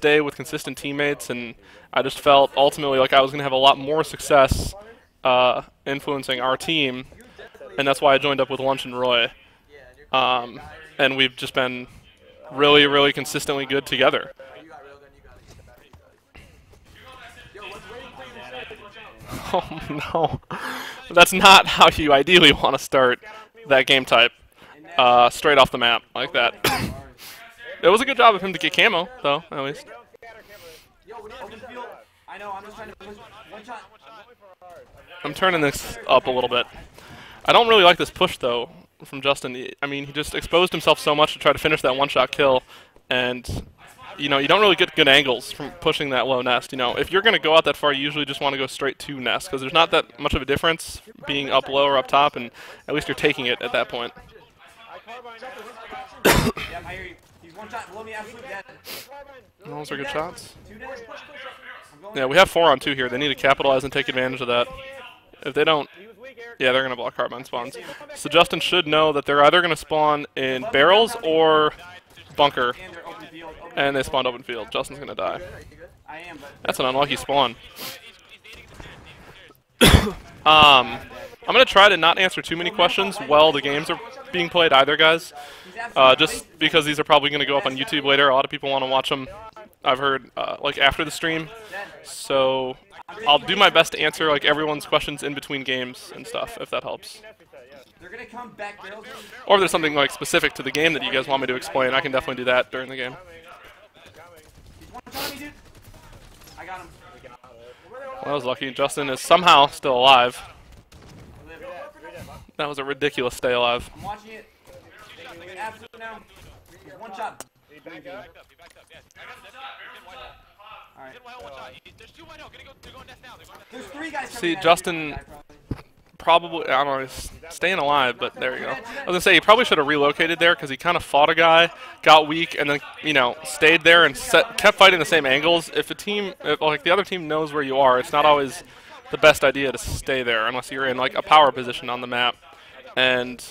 stay with consistent teammates, and I just felt ultimately like I was going to have a lot more success influencing our team, and that's why I joined up with Lunch and Roy. And we've just been really, really consistently good together. Oh no, that's not how you ideally want to start that game type. Straight off the map like that. It was a good job of him to get camo, though, at least. I'm turning this up a little bit. I don't really like this push, though, from Justin. I mean, he just exposed himself so much to try to finish that one-shot kill, and you know, you don't really get good angles from pushing that low nest. You know, if you're going to go out that far, you usually just want to go straight to nest, because there's not that much of a difference being up low or up top, and at least you're taking it at that point. Those are good shots. Yeah, we have 4-on-2 here. They need to capitalize and take advantage of that. If they don't, yeah, they're going to block carbine spawns. So Justin should know that they're either going to spawn in barrels or bunker, and they spawned open field. Justin's going to die. That's an unlucky spawn. I'm going to try to not answer too many questions while the games are being played either, guys. Just because these are probably going to go up on YouTube later. A lot of people want to watch them, I've heard, like after the stream. So I'll do my best to answer like everyone's questions in between games and stuff, if that helps. Or if there's something like specific to the game that you guys want me to explain, I can definitely do that during the game. Well, that was lucky. Justin is somehow still alive. That was a ridiculous stay alive. I'm watching it. Absolutely now. One shot. There's 3 guys. See, Justin probably, I don't know, he's staying alive, but there you go. I was going to say, he probably should have relocated there because he kind of fought a guy, got weak, and then, you know, stayed there and kept fighting the same angles. If a team, like the other team knows where you are, it's not always the best idea to stay there unless you're in like a power position on the map. And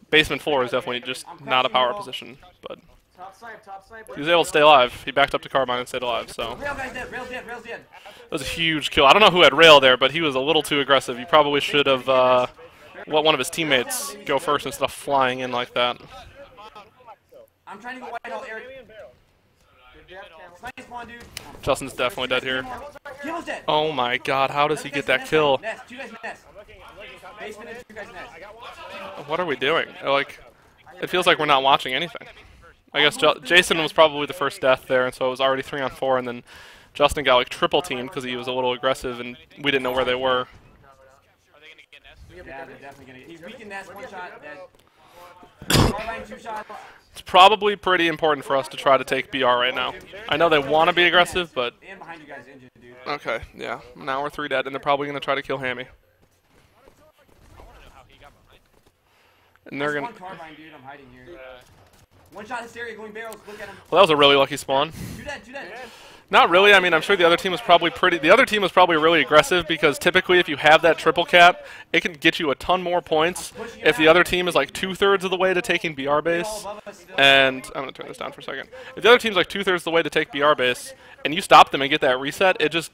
basement floor is definitely just not a power position, but he was able to stay alive. He backed up to carbine and stayed alive, so. It was a huge kill. I don't know who had rail there, but he was a little too aggressive. He probably should have let one of his teammates go first instead of flying in like that. I'm trying to go white out, Eric. Justin's definitely dead here. Oh my god, how does he get that kill? What are we doing? Like, it feels like we're not watching anything. I guess Jason was probably the first death there, and so it was already 3-on-4, and then Justin got like triple teamed because he was a little aggressive, and we didn't know where they were. Yeah, they're definitely gonna get. He's weak in nest, 1 shot. Carbine, 2 shots. It's probably pretty important for us to try to take BR right now. I know they want to be aggressive, but. And behind you guys, injured, dude. Okay, yeah. Now we're 3 dead, and they're probably gonna try to kill Hammy. And they're gonna. Carbine, dude. I'm hiding here. 1 shot hysteria going barrels. Look at him. Well, that was a really lucky spawn. 2 dead, 2 dead. Not really. I mean, I'm sure the other team was probably The other team was probably really aggressive because typically, if you have that triple cap, it can get you a ton more points. If the other team is like 2/3 of the way to taking BR base, and I'm gonna turn this down for a second. If the other team's like 2/3 of the way to take BR base, and you stop them and get that reset, it just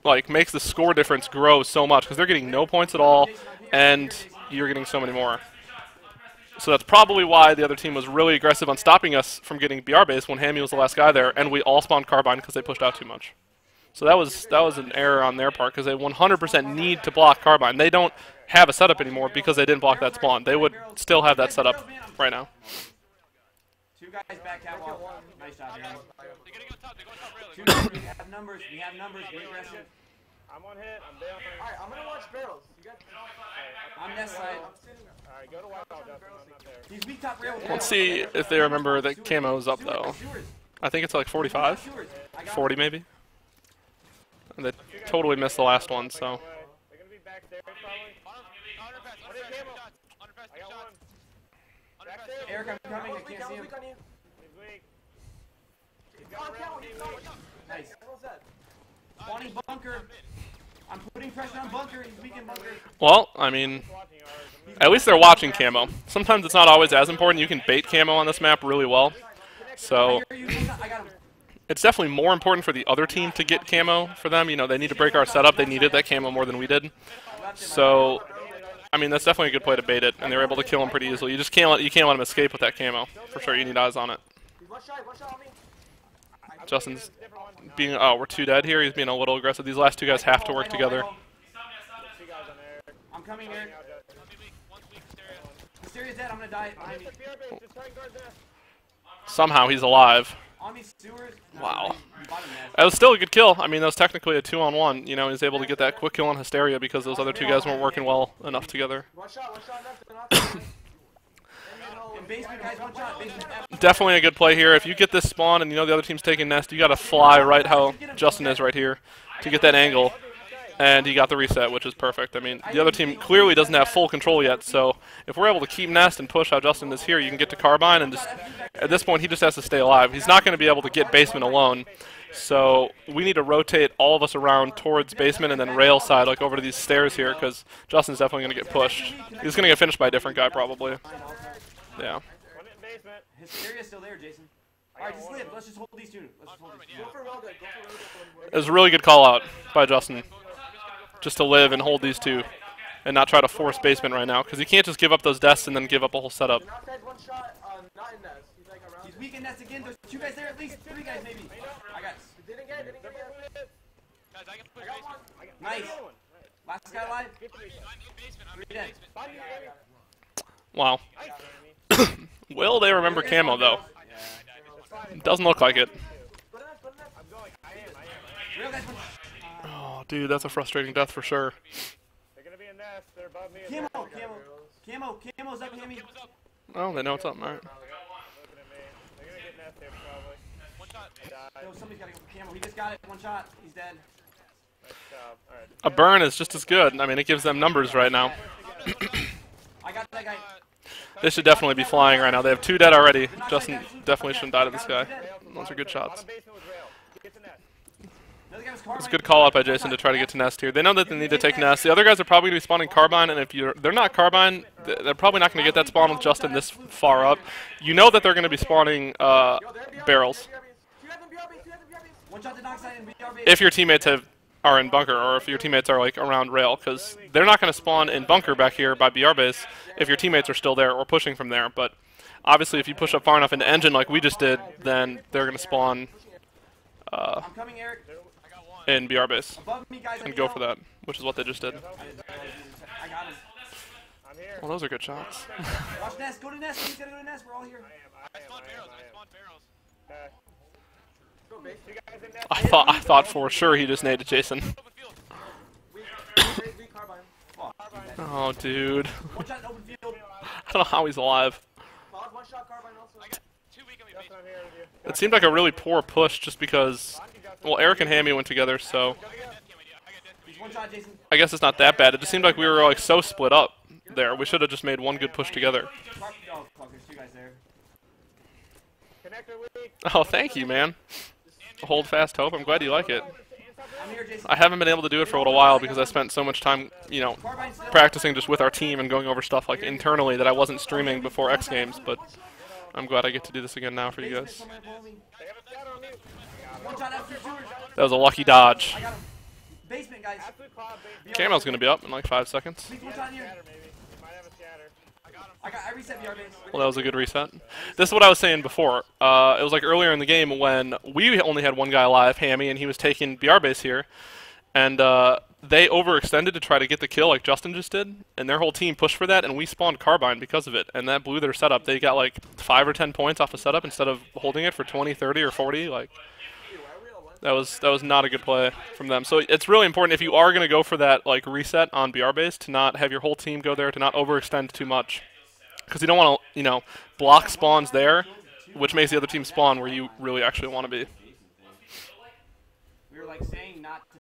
like makes the score difference grow so much because they're getting no points at all, and you're getting so many more. So that's probably why the other team was really aggressive on stopping us from getting BR base when Hammy was the last guy there, and we all spawned carbine because they pushed out too much. So that was an error on their part because they 100% need to block carbine. They don't have a setup anymore because they didn't block that spawn. They would still have that setup right now. 2 guys back catwalk. Nice job, Aaron. 2 guys, we have numbers. We have numbers. Be aggressive. I'm on hit. I'm down. Alright, I'm gonna watch barrels. You guys. On nest side. Alright, go to white out, Justin. I'm not there. He's weak top rail. Let's see if they remember that camo's up though. I think it's like 45, 40 maybe. And they totally missed the last one, so. They're gonna be back there probably. I got one. Back there. Eric, I'm coming. I can't see him. He's weak. Nice. Spawning bunker. I'm putting pressure on bunker. He's weak in bunker. Well, I mean, at least they're watching camo. Sometimes it's not always as important. You can bait camo on this map really well. So, I got him. It's definitely more important for the other team to get camo for them. You know, they need to break our setup. They needed that camo more than we did. So, I mean, that's definitely a good play to bait it, and they were able to kill him pretty easily. You just can't let him escape with that camo. For sure, you need eyes on it. One shot on me. Justin's being, oh, we're 2 dead here. He's being a little aggressive. These last 2 guys have to work together. I'm coming, Eric. Hysteria's dead. I'm gonna die behind me. Somehow he's alive. On me, sewers. Wow. That was still a good kill. I mean, that was technically a 2-on-1. You know, he was able to get that quick kill on Hysteria because those other 2 guys weren't working well enough together. One shot left. Basement, guys, one shot. Basement. Definitely a good play here. If you get this spawn and you know the other team's taking nest, you got to fly right how Justin is right here to get that angle. And he got the reset, which is perfect. I mean, the other team clearly doesn't have full control yet, so if we're able to keep nest and push how Justin is here, you can get to Carbine, and just at this point, he just has to stay alive. He's not going to be able to get basement alone, so we need to rotate all of us around towards basement and then rail side, like over to these stairs here, because Justin's definitely going to get pushed. He's going to get finished by a different guy, probably. Yeah. Hysteria's still there, Jason. All right, just live. Let's just hold these 2. Let's just hold these 2. Go for well good. It was a really good call out by Justin, just to live and hold these 2 and not try to force basement right now, because he can't just give up those deaths and then give up a whole setup. Not dead, one shot, not in nest. He's like around. He's weak in nest again. There's 2 guys there at least. 3 guys maybe. I got. Didn't get yet. Nice. Last guy alive. 3 dead. Wow. Will they remember camo, though? Doesn't look like it. Real guys. Oh, dude, that's a frustrating death for sure. They're gonna be in nest. They're above me. Camo's up, Hammy. Oh, they know what's up, all right. Looking at me. They're gonna get nest here probably. One shot. Yo, somebody's gotta go for Camo. He just got it. 1 shot. He's dead. Nice job. All right. A burn is just as good. I mean, it gives them numbers right now. I got that guy. They should definitely be flying right now. They have 2 dead already. Justin definitely shouldn't die to this guy. Those are good shots. Bottom basement with rail. Get to nest. Another guy was It's Carbine. a good call out by Jason to try to get to nest here. They know that they need to take nest. The other guys are probably going to be spawning Carbine, and if they're not Carbine, they're probably not going to get that spawn with Justin this far up. You know that they're going to be spawning barrels. 1 shot to Dockside and BR base. If your teammates are in bunker, or if your teammates are like around rail, because they're not going to spawn in bunker back here by BR base if your teammates are still there or pushing from there. But obviously, if you push up far enough into engine like we just did, then they're going to spawn I'm coming, Eric. in BR base Above me, guys. and go for that, which is what they just did. I got him. I'm here. Well, those are good shots. Watch nest. Go to nest. He's gotta go to nest. We're all here. I spawned barrels. Go base. You guys in nest. I thought for sure he just naded Jason. Weak carbine. Oh, dude. 1 shot in open field. I don't know how he's alive. Cloud, 1 shot carbine also. Justin, I'm here with you. It seemed like a really poor push just because, well, Eric and Hammy went together, so He's 1 shot, Jason. I guess it's not that bad. It just seemed like we were like so split up there. We should have just made one good push together. Oh, fuck. There's 2 guys there. Connector weak. Oh, thank you, man. Hold fast hope. I'm glad you like it. I'm here, Jason. I haven't been able to do it for a little while because I spent so much time, you know, Carbine's still. practicing just with our team and going over stuff like internally that I wasn't streaming before X Games, but I'm glad I get to do this again now for you guys. Somebody pull me. They have a scatter on me. 1 shot after sewers. That was a lucky dodge. I got him. Basement, guys. Absolute cloud base. Camo's going to be up in like 5 seconds. Please, 1 shot here. Scatter maybe. They might have a scatter. I reset BR base. Well, that was a good reset. This is what I was saying before. It was like earlier in the game when we only had 1 guy alive, Hammy, and he was taking BR base here. And they overextended to try to get the kill like Justin just did. And their whole team pushed for that, and we spawned Carbine because of it. And that blew their setup. They got like 5 or 10 points off a setup instead of holding it for 20, 30, or 40. Like, that was not a good play from them. So it's really important if you are going to go for that like reset on BR base to not have your whole team go there, to not overextend too much. Because you don't want to, you know, block spawns there, which makes the other team spawn where you really actually want to be. We were like saying not to